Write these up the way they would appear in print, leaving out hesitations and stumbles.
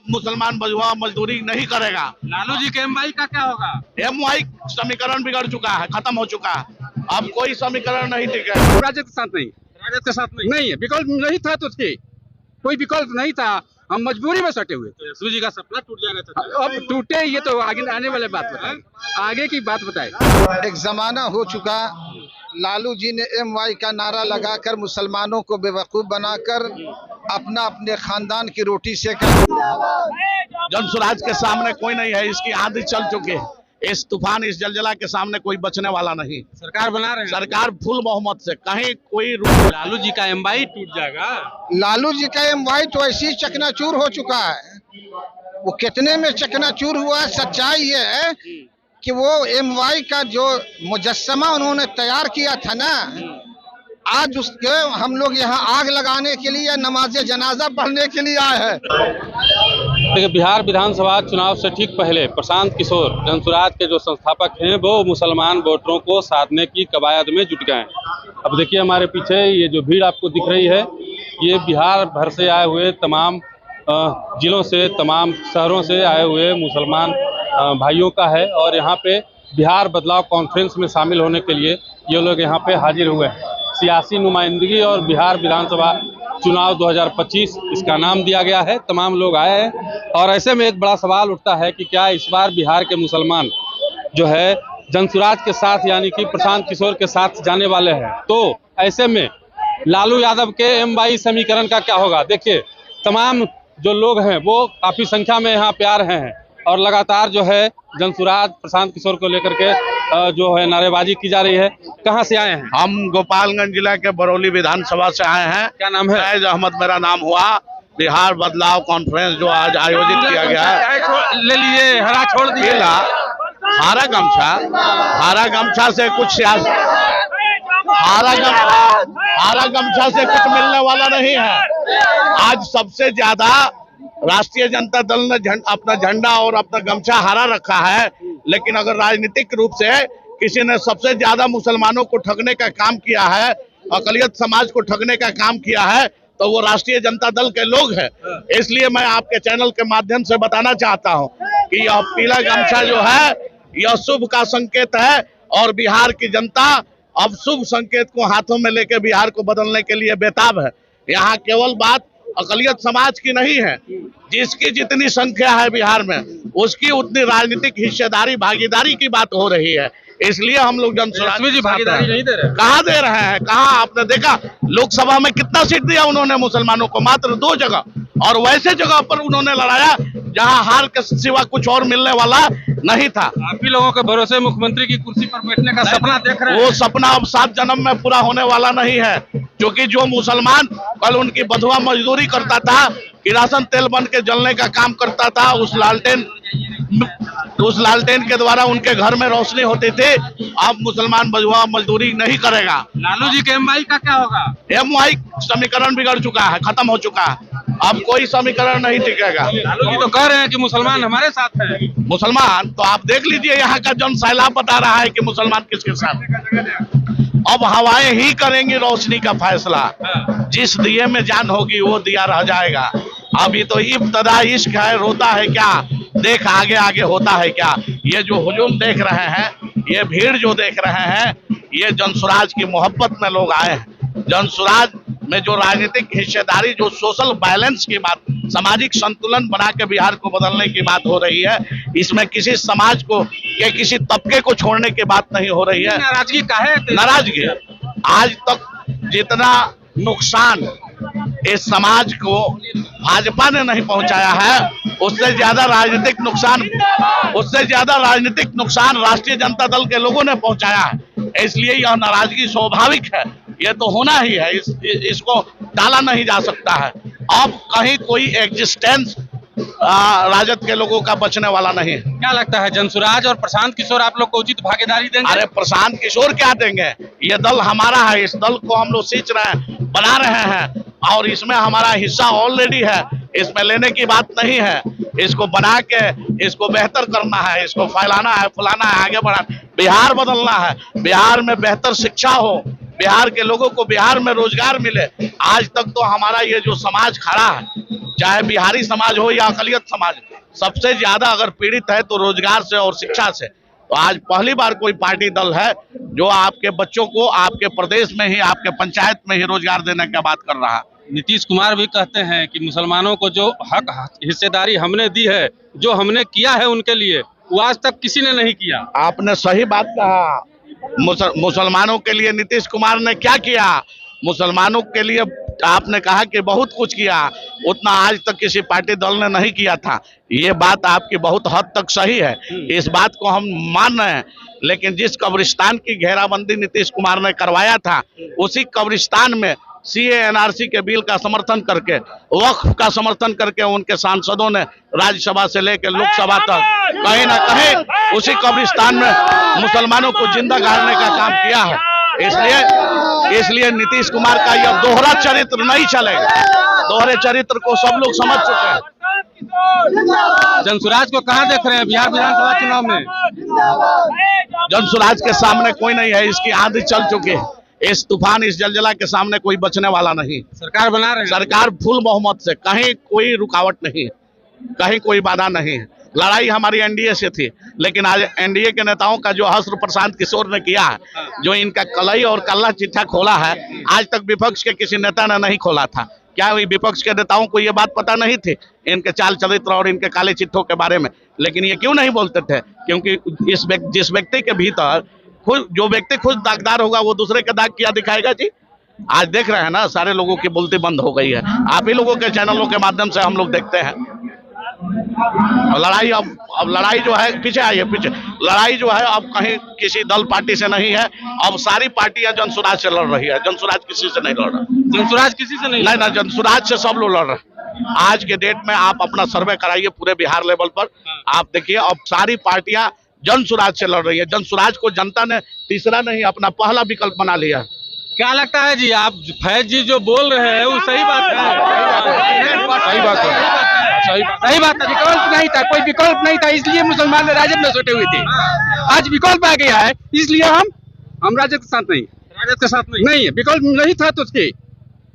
मुसलमान बजुआ मजदूरी नहीं करेगा। लालू जी के एमवाई का क्या होगा? एमवाई समीकरण बिगड़ चुका है, खत्म हो चुका है, अब कोई समीकरण नहीं टिकेगा। राजद के साथ नहीं, राजद के साथ नहीं है, विकल्प नहीं था तो थे, कोई विकल्प नहीं था, हम मजबूरी में सटे हुए। यशवी जी का सपना टूट जाएगा। अब टूटे ये तो आगे आने वाले बात बताए, आगे की बात बताए। एक जमाना हो चुका, लालू जी ने एमवाई का नारा लगाकर मुसलमानों को बेवकूफ बनाकर अपना अपने खानदान की रोटी सेका। जनसुराज के सामने कोई नहीं है, इसकी आंधी चल चुकी है, इस तूफान इस जलजला के सामने कोई बचने वाला नहीं। सरकार बना रहे हैं, सरकार फुल बहुमत से, कहीं कोई लालू जी का एमवाई टूट जाएगा। लालू जी का एमवाई तो ऐसी ही चकनाचूर हो चुका है। वो कितने में चकनाचूर हुआ है, सच्चाई ये है कि वो एमवाई का जो मुजस्समा उन्होंने तैयार किया था ना, आज उसके हम लोग यहाँ आग लगाने के लिए, नमाज जनाजा पढ़ने के लिए आए हैं। देखिए, बिहार विधानसभा चुनाव से ठीक पहले प्रशांत किशोर जनसुराज के जो संस्थापक हैं वो मुसलमान वोटरों को साधने की कवायद में जुट गए हैं। अब देखिए हमारे पीछे ये जो भीड़ आपको दिख रही है, ये बिहार भर से आए हुए तमाम जिलों से, तमाम शहरों से आए हुए मुसलमान भाइयों का है और यहाँ पे बिहार बदलाव कॉन्फ्रेंस में शामिल होने के लिए ये लोग यहाँ पे हाजिर हुए हैं। सियासी नुमाइंदगी और बिहार विधानसभा चुनाव 2025 इसका नाम दिया गया है। तमाम लोग आए हैं और ऐसे में एक बड़ा सवाल उठता है कि क्या इस बार बिहार के मुसलमान जो है जनसुराज के साथ यानी कि प्रशांत किशोर के साथ जाने वाले हैं, तो ऐसे में लालू यादव के एमवाई समीकरण का क्या होगा? देखिए, तमाम जो लोग हैं वो काफ़ी संख्या में यहाँ पे आ रहे हैं और लगातार जो है जनसुराज प्रशांत किशोर को लेकर के जो है नारेबाजी की जा रही है। कहाँ से आए हैं? हम गोपालगंज जिला के बरौली विधानसभा से आए हैं। क्या नाम है? फैज अहमद मेरा नाम हुआ। बिहार बदलाव कॉन्फ्रेंस जो आज आयोजित किया गया है, ले लीजिए, हरा छोड़ दिए। हरा गमछा से कुछ हरा गमछा से कुछ मिलने वाला नहीं है। आज सबसे ज्यादा राष्ट्रीय जनता दल ने अपना झंडा और अपना गमछा हरा रखा है, लेकिन अगर राजनीतिक रूप से किसी ने सबसे ज्यादा मुसलमानों को ठगने का काम किया है, अकलियत समाज को ठगने का काम किया है, तो वो राष्ट्रीय जनता दल के लोग हैं। इसलिए मैं आपके चैनल के माध्यम से बताना चाहता हूं कि यह पीला गमछा जो है यह शुभ का संकेत है और बिहार की जनता अब शुभ संकेत को हाथों में लेकर बिहार को बदलने के लिए बेताब है। यहाँ केवल बात अकलियत समाज की नहीं है, जिसकी जितनी संख्या है बिहार में उसकी उतनी राजनीतिक हिस्सेदारी भागीदारी की बात हो रही है। इसलिए हम लोग जनसुराज जी भागीदारी नहीं दे रहे। कहाँ दे रहे हैं? कहाँ आपने देखा लोकसभा में कितना सीट दिया उन्होंने मुसलमानों को? मात्र 2 जगह, और वैसे जगह पर उन्होंने लड़ाया जहां हार के सिवा कुछ और मिलने वाला नहीं था। आप ही लोगों के भरोसे मुख्यमंत्री की कुर्सी पर बैठने का सपना देख रहे हैं। वो सपना अब 7 जन्म में पूरा होने वाला नहीं है, क्योंकि जो मुसलमान कल उनकी बधुआ मजदूरी करता था, किरासन तेल बन के जलने का काम करता था, उस लालटेन के द्वारा उनके घर में रोशनी होती थी, अब मुसलमान बधुआ मजदूरी नहीं करेगा। लालू जी के एमवाई का क्या होगा? एमवाई समीकरण बिगड़ चुका है, खत्म हो चुका है, अब कोई समीकरण नहीं टिकेगा। लालू जी तो कह रहे हैं कि मुसलमान हमारे साथ है। मुसलमान तो आप देख लीजिए, यहाँ का जन सैलाब बता रहा है कि मुसलमान किसके साथ। अब हवाएं ही करेंगी रोशनी का फैसला, जिस दिए में जान होगी वो दिया रह जाएगा। अभी तो इब्तदा इश्क है, रोता है क्या, देख आगे आगे होता है क्या। ये जो हुजूम देख रहे हैं, ये भीड़ जो देख रहे हैं, ये जनसुराज की मोहब्बत में लोग आए हैं। जनसुराज में जो राजनीतिक हिस्सेदारी, जो सोशल बैलेंस की बात, सामाजिक संतुलन बना के बिहार को बदलने की बात हो रही है, इसमें किसी समाज को या किसी तबके को छोड़ने की बात नहीं हो रही है। नाराजगी का है? नाराजगी आज तक जितना नुकसान इस समाज को भाजपा ने नहीं पहुंचाया है, उससे ज्यादा राजनीतिक नुकसान राष्ट्रीय जनता दल के लोगों ने पहुंचाया है। इसलिए यह नाराजगी स्वाभाविक है, ये तो होना ही है, इसको टाला नहीं जा सकता है। अब कहीं कोई एग्जिस्टेंस राजद के लोगों का बचने वाला नहीं है। क्या लगता है जनसुराज और प्रशांत किशोर आप लोग को उचित भागीदारी देंगे? अरे प्रशांत किशोर क्या देंगे, ये दल हमारा है, इस दल को हम लोग सींच रहे हैं, बना रहे हैं और इसमें हमारा हिस्सा ऑलरेडी है, इसमें लेने की बात नहीं है। इसको बना के इसको बेहतर करना है, इसको फैलाना है, फुलाना है, आगे बढ़ाना, बिहार बदलना है, बिहार में बेहतर शिक्षा हो, बिहार के लोगों को बिहार में रोजगार मिले। आज तक तो हमारा ये जो समाज खड़ा है, चाहे बिहारी समाज हो या अकलियत समाज, सबसे ज्यादा अगर पीड़ित है तो रोजगार से और शिक्षा से। तो आज पहली बार कोई पार्टी दल है जो आपके बच्चों को आपके प्रदेश में ही, आपके पंचायत में ही रोजगार देने की बात कर रहा है। नीतीश कुमार भी कहते हैं कि मुसलमानों को जो हक हिस्सेदारी हमने दी है, जो हमने किया है उनके लिए, वो आज तक किसी ने नहीं किया। आपने सही बात कहा। मुसलमानों के लिए नीतीश कुमार ने क्या किया? मुसलमानों के लिए आपने कहा कि बहुत कुछ किया, उतना आज तक किसी पार्टी दल ने नहीं किया था। ये बात आपकी बहुत हद तक सही है, इस बात को हम मान रहे हैं। लेकिन जिस कब्रिस्तान की घेराबंदी नीतीश कुमार ने करवाया था, उसी कब्रिस्तान में सीए एनआरसी के बिल का समर्थन करके, वक्फ का समर्थन करके उनके सांसदों ने राज्यसभा से लेकर लोकसभा तक कहीं ना कहीं उसी कब्रिस्तान में मुसलमानों को जिंदा गाड़ने का काम किया है। इसलिए नीतीश कुमार का यह दोहरा चरित्र नहीं चलेगा। दोहरे चरित्र को सब लोग समझ चुके हैं। जनसुराज को कहाँ देख रहे हैं बिहार विधानसभा चुनाव में? जनसुराज के सामने कोई नहीं है, इसकी आंधी चल चुकी है। इस तूफान, इस जलजला के सामने कोई बचने वाला नहीं। सरकार बना रहे हैं, सरकार फुल बहुमत से, कहीं कोई रुकावट नहीं है, कहीं कोई बाधा नहीं है। लड़ाई हमारी एनडीए से थी, लेकिन आज एनडीए के नेताओं का जो हश्र प्रशांत किशोर ने किया है, जो इनका कलई और कल्ला चिट्ठा खोला है, आज तक विपक्ष के किसी नेता ने नहीं खोला था। क्या विपक्ष के नेताओं को ये बात पता नहीं थी इनके चाल चरित्र और इनके काले चिट्ठों के बारे में? लेकिन ये क्यों नहीं बोलते थे? क्योंकि जिस व्यक्ति के भीतर जो व्यक्ति खुद दागदार होगा, वो दूसरे का दाग क्या दिखाएगा जी? आज देख रहे हैं ना, सारे लोगों की बोलती बंद हो गई है। आप ही लोगों के चैनलों के माध्यम से हम लोग देखते हैं। लड़ाई अब लड़ाई जो है, पीछे आइए, पीछे लड़ाई जो है अब कहीं किसी दल पार्टी से नहीं है। अब सारी पार्टियां जनसुराज से लड़ रही है। जनसुराज किसी से नहीं लड़ रहा। जनसुराज किसी से नहीं ना, जनसुराज से सब लोग लड़ रहे हैं। आज के डेट में आप अपना सर्वे कराइए पूरे बिहार लेवल पर, आप देखिए अब सारी पार्टियां जनसुराज से लड़ रही है। जनसुराज को जनता ने तीसरा नहीं, अपना पहला विकल्प बना लिया। क्या लगता है जी, आप फैज जी जो बोल रहे हैं वो सही बात है? सही बात है। विकल्प नहीं था, कोई विकल्प नहीं था, इसलिए मुसलमान राजद में सटे हुए थे। आज विकल्प आ गया है, इसलिए हम राजद के साथ नहीं। राजद के साथ नहीं है, विकल्प नहीं था तो उसके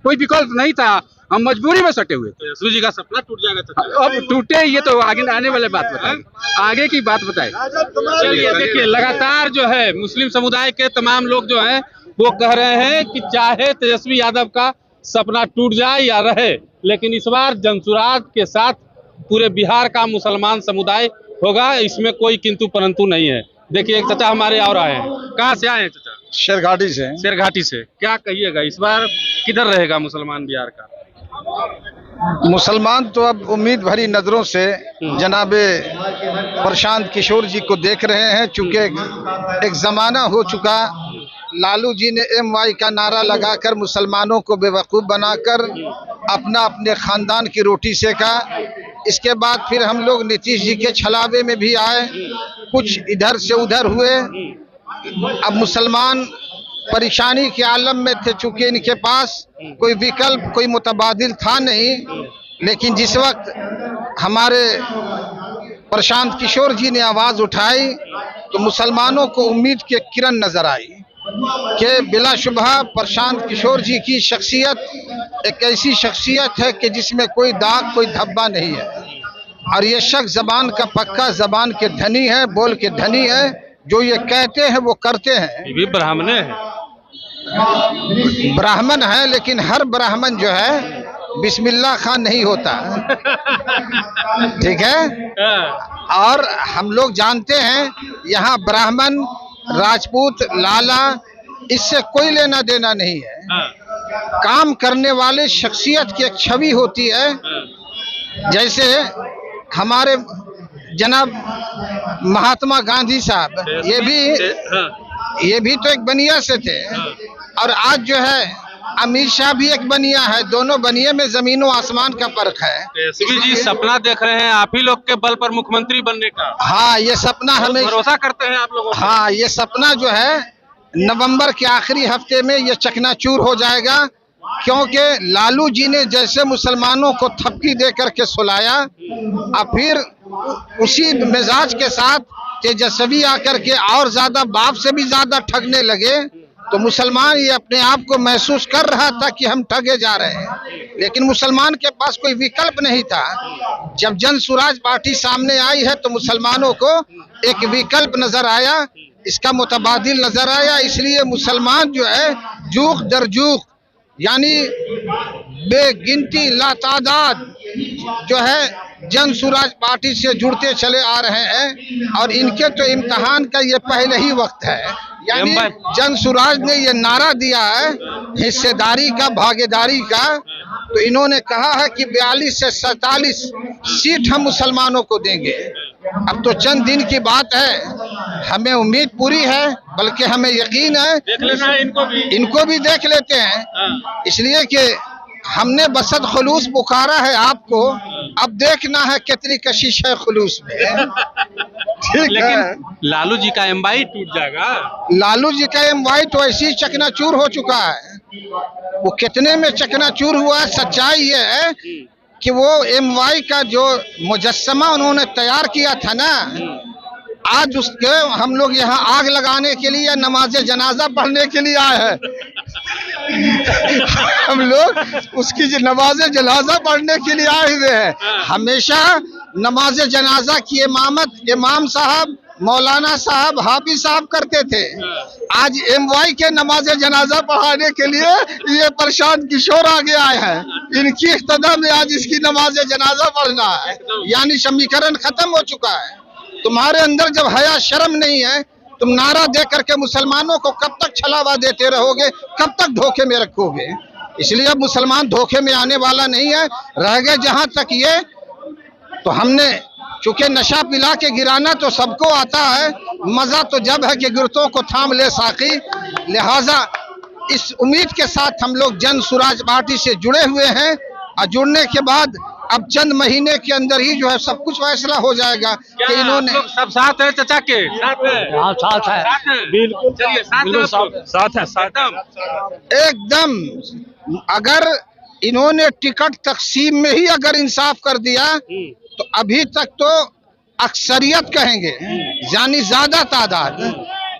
कोई विकल्प नहीं था, हम मजबूरी में सटे हुए थे। यशवी जी का सपना टूट जाएगा। अब टूटे, ये तो आगे आने वाले बात बताए, आगे की बात बताए। चलिए देखिए, लगातार जो है मुस्लिम समुदाय के तमाम लोग जो हैं वो कह रहे हैं कि चाहे तेजस्वी यादव का सपना टूट जाए या रहे, लेकिन इस बार जनसुराज के साथ पूरे बिहार का मुसलमान समुदाय होगा, इसमें कोई किंतु परंतु नहीं है। देखिए एक चाचा हमारे और आए हैं। कहाँ से आए हैं चाचा? शेरघाटी से। शेरघाटी से। क्या कहिएगा, इस बार किधर रहेगा मुसलमान बिहार का? मुसलमान तो अब उम्मीद भरी नजरों से जनाबे प्रशांत किशोर जी को देख रहे हैं। चूंकि एक जमाना हो चुका, लालू जी ने MY का नारा लगाकर मुसलमानों को बेवकूफ़ बनाकर अपने खानदान की रोटी सेका। इसके बाद फिर हम लोग नीतीश जी के छलावे में भी आए, कुछ इधर से उधर हुए। अब मुसलमान परेशानी के आलम में थे, चूंकि इनके पास कोई विकल्प, कोई मुतबादिल था नहीं। लेकिन जिस वक्त हमारे प्रशांत किशोर जी ने आवाज़ उठाई तो मुसलमानों को उम्मीद की किरण नजर आई कि बिलाशुबह प्रशांत किशोर जी की शख्सियत एक ऐसी शख्सियत है कि जिसमें कोई दाग, कोई धब्बा नहीं है। और ये शख्स जबान का पक्का, जबान के धनी है, बोल के धनी है। जो ये कहते हैं वो करते हैं। ये भी ब्राह्मण है, ब्राह्मण है, लेकिन हर ब्राह्मण जो है बिस्मिल्लाह खान नहीं होता। ठीक है। और हम लोग जानते हैं यहाँ ब्राह्मण, राजपूत, लाला, इससे कोई लेना देना नहीं है। काम करने वाले शख्सियत की एक छवि होती है। जैसे हमारे जनाब महात्मा गांधी साहब, ये भी तो एक बनिया से थे। और आज जो है अमित शाह भी एक बनिया है। दोनों बनिए में जमीन व आसमान का फर्क है। यशवी जी सपना देख रहे हैं आप ही लोग के बल पर मुख्यमंत्री बनने का। हाँ, ये सपना हमें भरोसा करते हैं आप लोगों को। हाँ, ये सपना जो है नवंबर के आखिरी हफ्ते में ये चकनाचूर हो जाएगा। क्योंकि लालू जी ने जैसे मुसलमानों को थपकी दे करके सुलाया, और फिर उसी मिजाज के साथ तेजस्वी आकर के और ज्यादा बाप से भी ज्यादा ठगने लगे। तो मुसलमान ये अपने आप को महसूस कर रहा था कि हम ठगे जा रहे हैं, लेकिन मुसलमान के पास कोई विकल्प नहीं था। जब जन स्वराज पार्टी सामने आई है तो मुसलमानों को एक विकल्प नजर आया, इसका मुतबादिल नजर आया। इसलिए मुसलमान जो है जूख दर जूख यानी बेगिनती लातादाद जो है जन स्वराज पार्टी से जुड़ते चले आ रहे हैं, और इनके तो इम्तिहान का ये पहले ही वक्त है। यानी जन स्वराज ने ये नारा दिया है हिस्सेदारी का, भागीदारी का, तो इन्होंने कहा है कि 42 से 47 सीट हम मुसलमानों को देंगे। अब तो चंद दिन की बात है, हमें उम्मीद पूरी है, बल्कि हमें यकीन है, देख लेना है इनको भी देख लेते हैं। इसलिए कि हमने बसत खुलूस पुकारा है आपको, अब देखना है कितनी कशिश है खुलूस में। ठीक लेकिन है, लालू जी का एमवाई टूट जाएगा। लालू जी का एमवाई तो ऐसी चकनाचूर हो चुका है। वो कितने में चकनाचूर हुआ है, सच्चाई ये है कि वो एमवाई का जो मुजस्समा उन्होंने तैयार किया था ना, आज उसके हम लोग यहाँ आग लगाने के लिए, नमाज जनाजा पढ़ने के लिए आए हैं। हम लोग उसकी नमाज जनाजा पढ़ने के लिए आए हुए हैं। हमेशा नमाज जनाजा की इमामत इमाम साहब, मौलाना साहब, हाफिज साहब करते थे। आज एमवाई के नमाज जनाजा पढ़ाने के लिए ये प्रशांत किशोर आगे आए हैं। इनकी इख्तिदा में आज इसकी नमाज जनाजा पढ़ना है, यानी समीकरण खत्म हो चुका है। तुम्हारे अंदर जब हया शर्म नहीं है, तुम नारा दे करके मुसलमानों को कब तक छलावा देते रहोगे, कब तक धोखे में रखोगे। इसलिए अब मुसलमान धोखे में आने वाला नहीं है। रह गए जहां तक ये, तो हमने चूंकि नशा पिला के गिराना तो सबको आता है, मजा तो जब है कि गिरतों को थाम ले साकी। लिहाजा इस उम्मीद के साथ हम लोग जन स्वराज पार्टी से जुड़े हुए हैं, और जुड़ने के बाद अब चंद महीने के अंदर ही जो है सब कुछ फैसला हो जाएगा कि इन्होंने सब साथ है चाचा के साथ है। हाँ साथ है, बिल्कुल चलिए साथ है एकदम। अगर इन्होंने टिकट तकसीम में ही अगर इंसाफ कर दिया तो अभी तक तो अक्सरियत कहेंगे, यानी ज्यादा तादाद।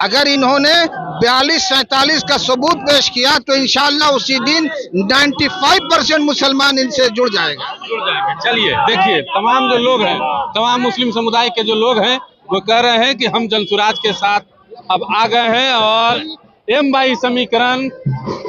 अगर इन्होंने 42-47 का सबूत पेश किया तो इंशाअल्लाह उसी दिन 95% मुसलमान इनसे जुड़ जाएगा। चलिए देखिए, तमाम जो लोग हैं, तमाम मुस्लिम समुदाय के जो लोग हैं, वो कह रहे हैं कि हम जन स्वराज के साथ अब आ गए हैं, और एमवाई समीकरण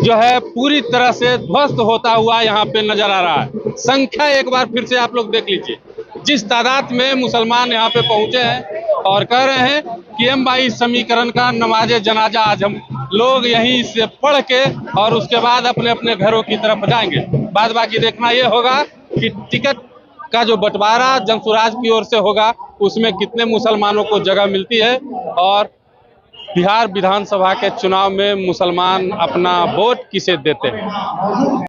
जो है पूरी तरह से ध्वस्त होता हुआ यहाँ पे नजर आ रहा है। संख्या एक बार फिर से आप लोग देख लीजिए, जिस तादाद में मुसलमान यहाँ पे पहुंचे हैं और कह रहे हैं कि एमवाई समीकरण का नमाज जनाजा आज हम लोग यहीं से पढ़ के और उसके बाद अपने अपने घरों की तरफ जाएंगे। बाद बाकी देखना ये होगा कि टिकट का जो बंटवारा जन स्वराज की ओर से होगा उसमें कितने मुसलमानों को जगह मिलती है, और बिहार विधानसभा के चुनाव में मुसलमान अपना वोट किसे देते हैं।